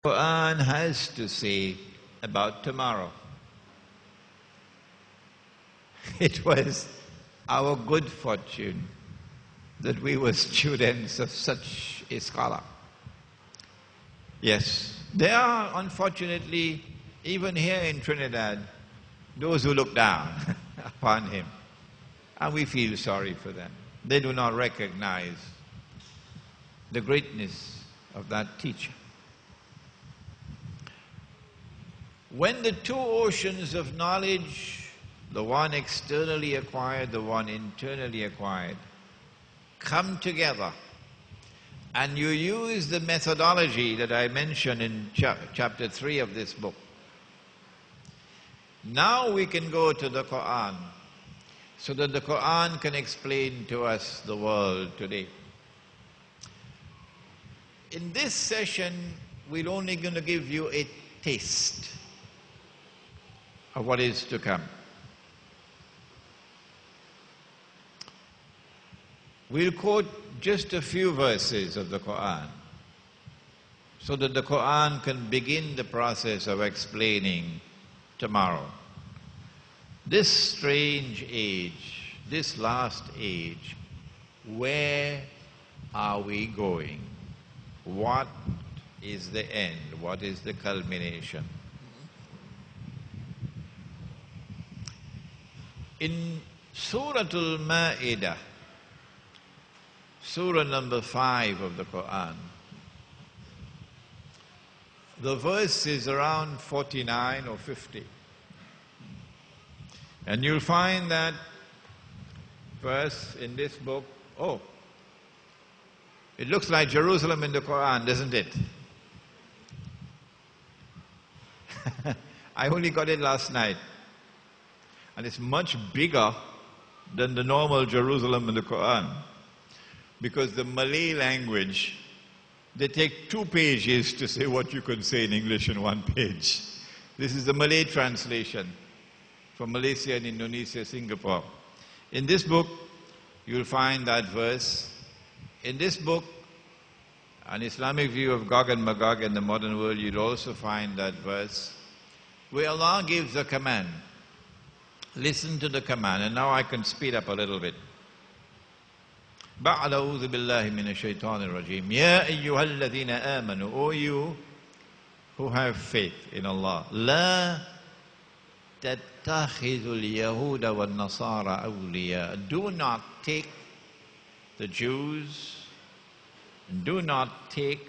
Quran has to say about tomorrow. It was our good fortune that we were students of such a scholar. Yes, there are unfortunately, even here in Trinidad, those who look down upon him. And we feel sorry for them. They do not recognize the greatness of that teacher. When the two oceans of knowledge, the one externally acquired, the one internally acquired, come together, and you use the methodology that I mentioned in chapter 3 of this book, now we can go to the Quran, so that the Quran can explain to us the world today. In this session, we're only going to give you a taste of what is to come. We'll quote just a few verses of the Quran, so that the Quran can begin the process of explaining tomorrow. This strange age, this last age, where are we going? What is the end? What is the culmination? In Surah Al-Ma'idah, Surah number 5 of the Quran, the verse is around 49 or 50. And you'll find that verse in this book. Oh, it looks like Jerusalem in the Quran, doesn't it? I only got it last night. And it's much bigger than the normal Jerusalem in the Quran. Because the Malay language, they take 2 pages to say what you can say in English in 1 page. This is the Malay translation from Malaysia and Indonesia, Singapore. In this book, you'll find that verse. In this book, An Islamic View of Gog and Magog in the Modern World, you'll also find that verse where Allah gives a command. Listen to the command, and now I can speed up a little bit. بعد أعوذ بالله من الشيطان الرجيم يا أيها الذين آمنوا, O you who have faith in Allah, لا تتخذوا اليهود والنصارى أولياء. Do not take the Jews, do not take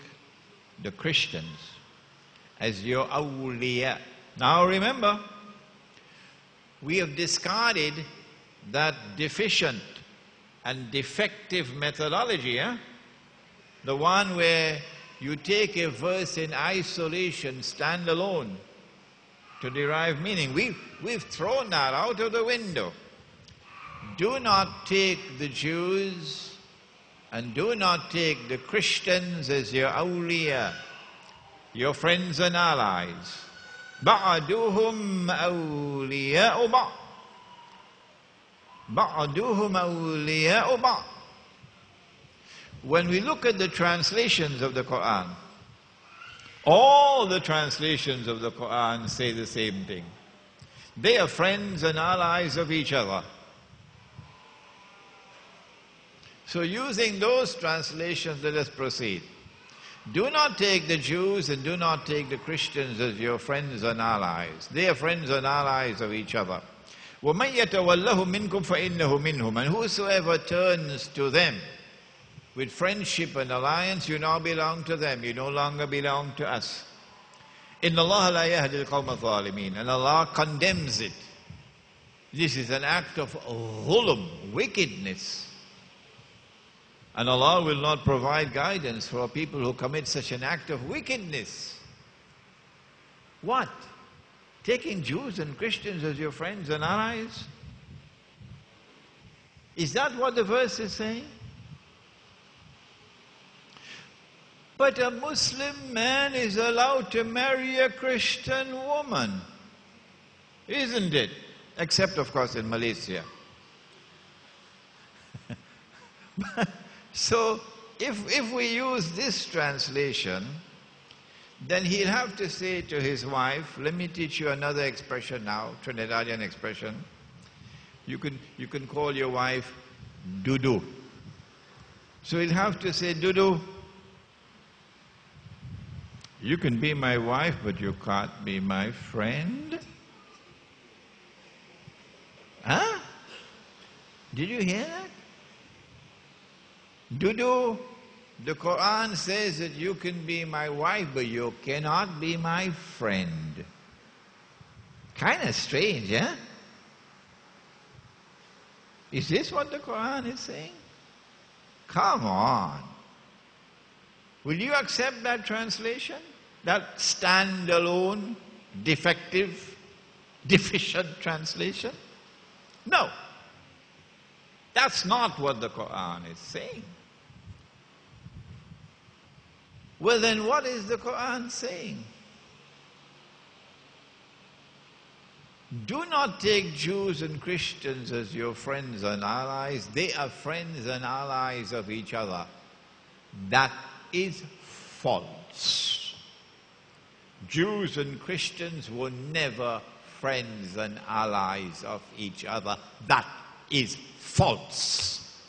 the Christians as your awliya. Now remember, we have discarded that deficient and defective methodology, the one where you take a verse in isolation, stand alone, to derive meaning. We've thrown that out of the window. Do not take the Jews and do not take the Christians as your awliya, your friends and allies. بَعْدُهُمْ أَوْلِيَاءُ بَعْضٍ بَعْدُهُمْ أَوْلِيَاءُ بَعْضٍ. When we look at the translations of the Quran, all the translations of the Quran say the same thing. They are friends and allies of each other. So using those translations, let us proceed. Do not take the Jews and do not take the Christians as your friends and allies. They are friends and allies of each other. وَمَنْ يَتَوَلَّهُ مِنْكُمْ فَإِنَّهُ مِنْهُمْ. And whosoever turns to them with friendship and alliance, you now belong to them. You no longer belong to us. إِنَّ اللَّهَ لَا يَهْدِي الْقَوْمَ الظَّالِمِينَ. And Allah condemns it. This is an act of dhulm, wickedness. And Allah will not provide guidance for people who commit such an act of wickedness. What? Taking Jews and Christians as your friends and allies? Is that what the verse is saying? But a Muslim man is allowed to marry a Christian woman, isn't it? Except, of course, in Malaysia. So, if we use this translation, then he'll have to say to his wife, let me teach you another expression now, Trinidadian expression. You can call your wife Dudu. So he'll have to say, Dudu, you can be my wife, but you can't be my friend. Huh? Did you hear that? Dudu, the Quran says that you can be my wife, but you cannot be my friend. Kind of strange, eh? Is this what the Quran is saying? Come on. Will you accept that translation? That standalone, defective, deficient translation? No. That's not what the Quran is saying. Well, then what is the Quran saying? Do not take Jews and Christians as your friends and allies. They are friends and allies of each other. That is false. Jews and Christians were never friends and allies of each other. That is false.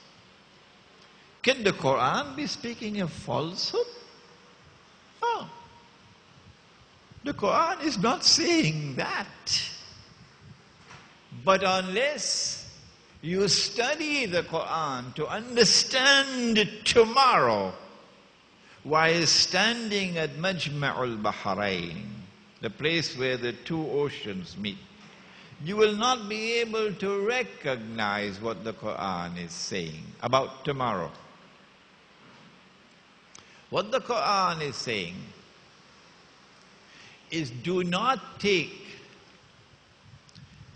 Can the Quran be speaking of falsehood? No. The Quran is not saying that. But unless you study the Quran to understand tomorrow, while standing at Majma'ul Bahrain, the place where the two oceans meet, you will not be able to recognize what the Quran is saying about tomorrow. What the Quran is saying is, do not take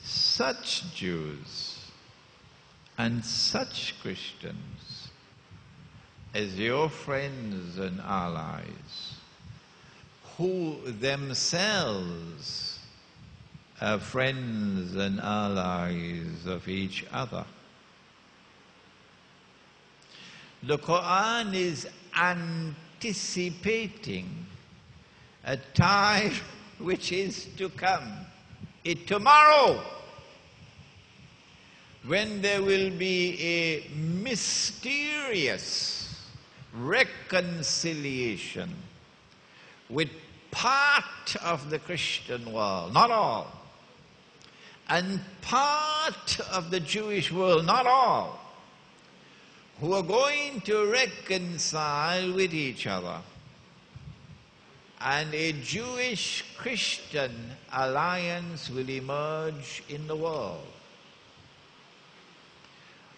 such Jews and such Christians as your friends and allies, who themselves are friends and allies of each other. The Quran is anticipating a time which is to come, tomorrow, when there will be a mysterious reconciliation with part of the Christian world, not all, and part of the Jewish world, not all, who are going to reconcile with each other. And a Jewish-Christian alliance will emerge in the world.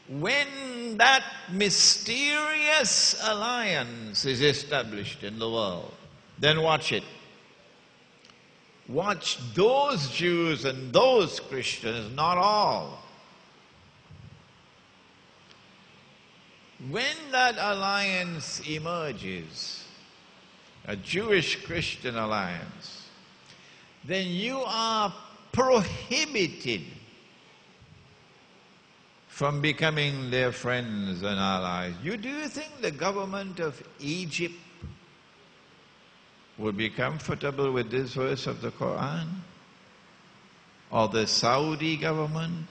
When that mysterious alliance is established in the world, then watch it. Watch those Jews and those Christians, not all. When that alliance emerges, a Jewish-Christian alliance, then you are prohibited from becoming their friends and allies. Do you think the government of Egypt would be comfortable with this verse of the Quran? Or the Saudi government?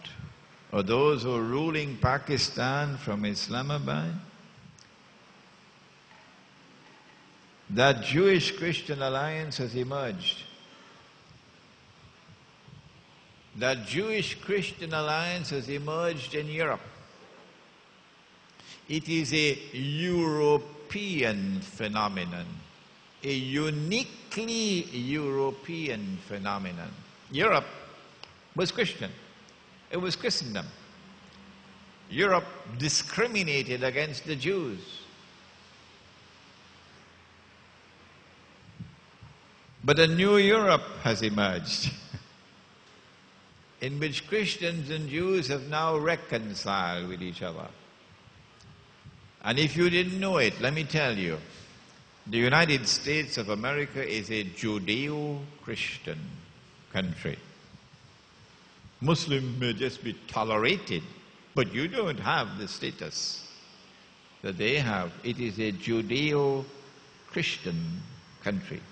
Or those who are ruling Pakistan from Islamabad? That Jewish-Christian alliance has emerged. That Jewish-Christian alliance has emerged in Europe. It is a European phenomenon, a uniquely European phenomenon. Europe was Christian. It was Christendom. Europe discriminated against the Jews. But a new Europe has emerged, in which Christians and Jews have now reconciled with each other. And if you didn't know it, let me tell you, the United States of America is a Judeo-Christian country. Muslims may just be tolerated, but you don't have the status that they have. It is a Judeo-Christian country.